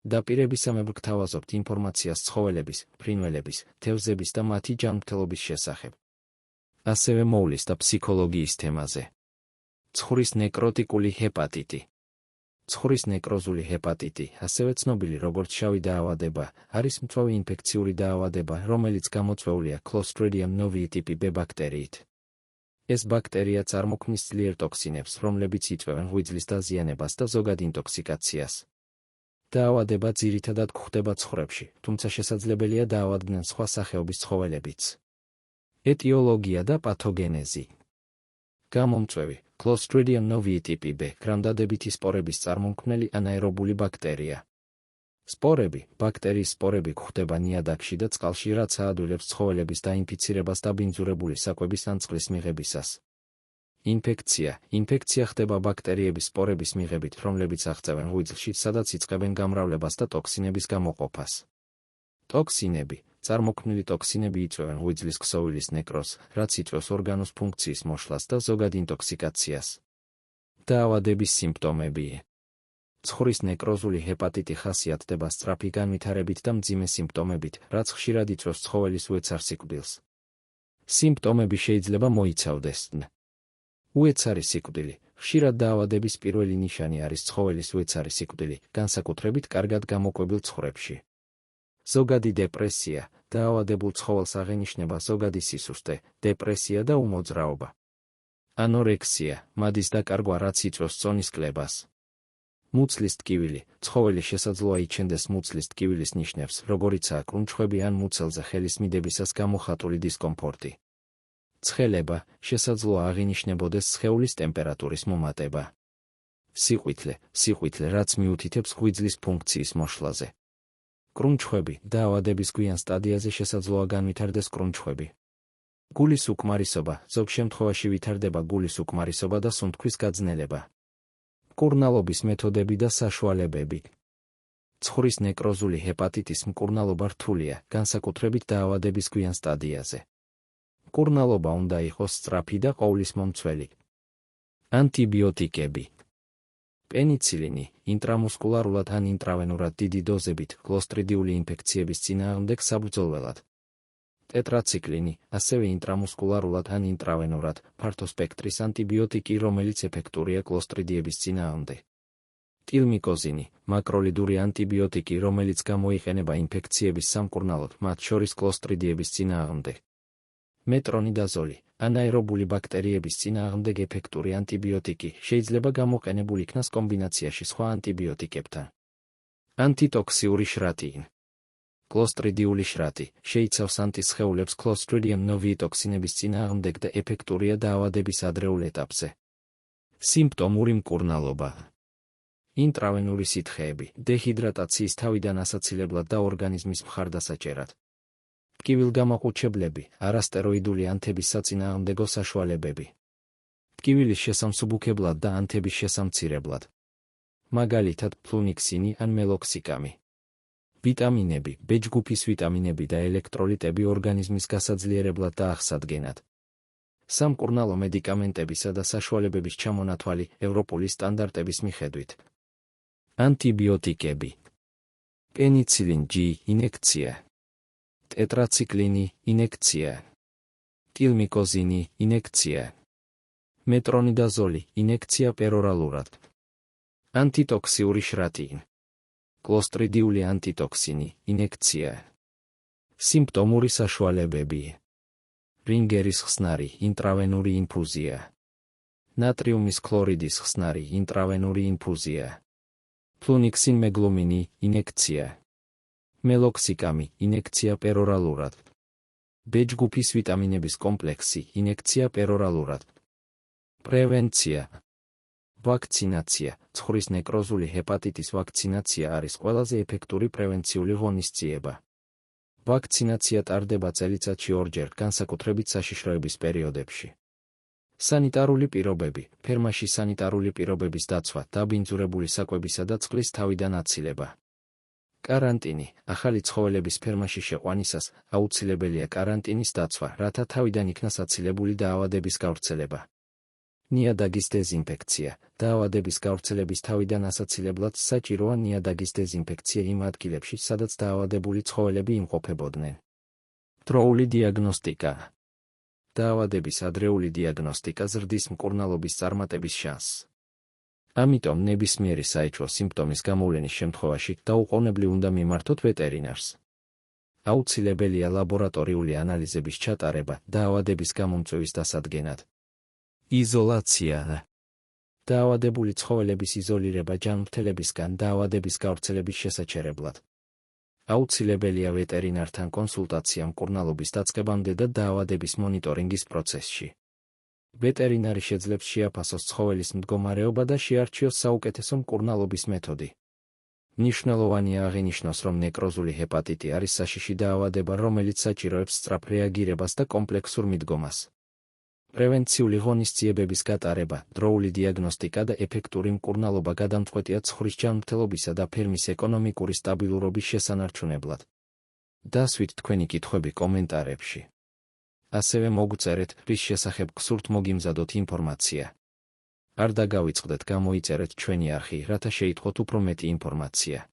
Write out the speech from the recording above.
დაპირებისამებრ გთავაზობთ ინფორმაციას ცხოველების, ფრინველების, თევზების და მათი ჯანმრთელობის შესახებ. ასევე მოვლის და ფსიქოლოგიის თემაზე. ცხურის ნეკროტიკული ჰეპატიტი. ცხურის ნეკროზული ჰეპატიტი, ასევე ცნობილი როგორც შავი დაავადება, არის მწვავე ინფექციური დაავადება, რომელიც გამოწვეულია Clostridium novii ტიპი B ბაქტერიით. ეს ბაქტერია წარმოქმნის ძლიერ ტოქსინებს, რომლებიც იწვევენ ღვიძლის დაზიანებას და ზოგად ინტოქსიკაციას. დაავადება ძირითადად გვხვდება ცხვრებში, თუმცა შესაძლებელია დაავადდნენ სხვა სახეობის ცხოველებიც. ეტიოლოგია და პათოგენეზი. გამომწვევი Clostridium novii ტიპი B გრამდადებითი სპორების წარმომქმნელი ანაერობული ბაქტერია. სპორები, ბაქტერიის სპორები გვხვდება ნიადაგში და წყალში, რაც აადვილებს ცხოველების დაინფიცირებას დაბინძურებული საკვების ან წყლის მიღებისას. ინფექცია ხდება ბაქტერიების სპორების მიღებით, რომლებიც აღწევენ ღვიძლში, სადაც იწყებენ გამრავლებას და ტოქსინების გამოყოფას. ტოქსინები, წარმოქმნილი ტოქსინები იწვევენ ღვიძლის ქსოვილის ნეკროზს, რაც იწვევს ორგანოს ფუნქციის მოშლას და ზოგად ინტოქსიკაციას. დაავადების სიმპტომები. ცხურის ნეკროზული ჰეპატიტი ხასიათდება სწრაფი განვითარებით და მძიმე სიმპტომებით, რაც ხშირად იწვევს ცხოველის უეცარ სიკვდილს. სიმპტომები შეიძლება მოიცავდეს უეცარი სიკვდილი. ხშირად დაავადების პირველი ნიშანი არის ცხოველის უეცარი სიკვდილი, განსაკუთრებით კარგად გამოკვებილ ცხვრებში. ზოგადი დეპრესია, დაავადებულ ცხოველს აღენიშნება ზოგადი სისუსტე, დეპრესია და უმოძრაობა. ანორექსია, მადის დაკარგვა, რაც იწვევს წონის კლებას. მუცლის ტკივილი, ცხოველი შესაძლოა იჩენდეს მუცლის ტკივილის ნიშნებს, როგორიცაა კრუნჩხვები ან მუცელზე ხელის მიდებისას გამოხატული დისკომფორტი. ცხელება, შესაძლოა აღინიშნებოდეს სხეულის ტემპერატურის მომატება. სიყვითლე, რაც მიუთითებს ღვიძლის ფუნქციის მოშლაზე. კრუნჩხვები, დაავადების გვიან სტადიაზე შესაძლოა განვითარდეს კრუნჩხვები. გულის უკმარისობა, ზოგ შემთხვევაში ვითარდება გულის უკმარისობა და სუნთქვის გაძნელება. მკურნალობის მეთოდები და საშუალებები. ცხურის ნეკროზული ჰეპატიტის მკურნალობა რთულია, განსაკუთრებით დაავადების გვიან სტადიაზე. მკურნალობა უნდა იყოს სწრაფი და ყოვლისმომცველი. ანტიბიოტიკები. პენიცილინი, ინტრამუსკულარულად ან ინტრავენურად დიდი დოზებით, კლოსტრიდიული ინფექციების წინააღმდეგ საბრძოლველად. ტეტრაციკლინი, ასევე ინტრამუსკულარულად ან ინტრავენურად, ფართო სპექტრის ანტიბიოტიკი, რომელიც ეფექტურია კლოსტრიდიების წინააღმდეგ. ტილმიკოზინი, მაკროლიდური ანტიბიოტიკი, რომელიც გამოიყენება ინფექციების სამკურნალოდ, მათ შორის კლოსტრიდიების წინააღმდეგ. მეტრონიდაზოლი, ანაერობული ბაქტერიების წინააღმდეგ ეფექტური ანტიბიოტიკი, შეიძლება გამოყენებულ იქნას კომბინაციაში სხვა ანტიბიოტიკებთან. ანტიტოქსიური შრატი. კლოსტრიდიული შრატი, შეიცავს ანტისხეულებს Clostridium novii ტოქსინების წინააღმდეგ და ეფექტურია დაავადების ადრეულ ეტაპზე. სიმპტომური მკურნალობა. ინტრავენური სითხეები, დეჰიდრატაციის თავიდან ასაცილებლად და ორგანიზმის მხარდასაჭერად. ტკივილგამაყუჩებლები, არასტეროიდული ანთების საწინააღმდეგო საშუალებები. ტკივილის შესამსუბუქებლად და ანთების შესამცირებლად. მაგალითად ფლუნიქსინი ან მელოქსიკამი. ვიტამინები, B ჯგუფის ვიტამინები და ელექტროლიტები ორგანიზმის გასაძლიერებლად და აღსადგენად. სამკურნალო მედიკამენტებისა და საშუალებების ჩამონათვალი ევროპული სტანდარტების მიხედვით. ანტიბიოტიკები. პენიცილინ G ინექცია. ტეტრაციკლინი ინექცია. ტილმიკოზინი ინექცია. მეტრონიდაზოლი ინექცია პერორალურად. ანტიტოქსიური შრატი. კლოსტრიდიული ანტიტოქსინი ინექცია. სიმპტომური საშუალებები. რინგერის ხსნარი ინტრავენური ინფუზია. ნატრიუმის ქლორიდის ხსნარი ინტრავენური ინფუზია. ფლუნიქსინ მეგლუმინი ინექცია. მელოქსიკამი ინექცია პერორალურად. B ჯგუფის ვიტამინების კომპლექსი ინექცია პერორალურად. პრევენცია. ვაქცინაცია. ცხურის ნეკროზული ჰეპატიტის ვაქცინაცია არის ყველაზე ეფექტური პრევენციული ღონისძიება. ვაქცინაცია ტარდება წელიწადში ორჯერ, განსაკუთრებით საშიშროების პერიოდებში. სანიტარული პირობები, ფერმაში სანიტარული პირობების დაცვა, დაბინძურებული საკვებისა და წყლის თავიდან აცილება. კარანტინი, ახალი ცხოველების ფერმაში შეყვანისას, აუცილებელია კარანტინის დაცვა, რათა თავიდან იქნას აცილებული დაავადების გავრცელება. ნიადაგის დეზინფექცია. დაავადების გავრცელების თავიდან ასაცილებლად საჭიროა ნიადაგის დეზინფექცია იმ ადგილებში, სადაც დაავადებული ცხოველები იმყოფებოდნენ. დროული დიაგნოსტიკა. დაავადების ადრეული დიაგნოსტიკა ზრდის მკურნალობის წარმატების შანსს. ამიტომ ნებისმიერი საეჭვო სიმპტომის გამოვლენის შემთხვევაში დაუყოვნებლივ უნდა მიმართოთ ვეტერინარს. აუცილებელია ლაბორატორიული ანალიზების ჩატარება დაავადების გამომწვევის დასადგენად. იზოლაცია. დაავადებული ცხოველების იზოლირება ჯანმრთელებისგან დაავადების გავრცელების შესაჩერებლად. აუცილებელია ვეტერინართან კონსულტაცია მკურნალობის დაწყებამდე და დაავადების მონიტორინგის პროცესში. ვეტერინარი შეძლებს შეაფასოს ცხოველის მდგომარეობა და შეარჩიოს საუკეთესო მკურნალობის მეთოდი. მნიშვნელოვანია აღინიშნოს, რომ ნეკროზული ჰეპატიტი არის საშიში დაავადება, რომელიც საჭიროებს სწრაფ რეაგირებას და კომპლექსურ მიდგომას. პრევენციული ღონისძიებების გატარება, დროული დიაგნოსტიკა და ეფექტური მკურნალობა გადამწყვეტია ცხვრის ჯანმრთელობისა და ფერმის ეკონომიკური სტაბილურობის შესანარჩუნებლად. დასვით თქვენი კითხვები კომენტარებში. ასევე მოგწერეთ, რის შესახებ გსურთ მოგიმზადოთ ინფორმაცია. არ დაგავიწყდეთ გამოიწერეთ ჩვენი არხი, რათა შეიტყოთ უფრო მეტი ინფორმაცია.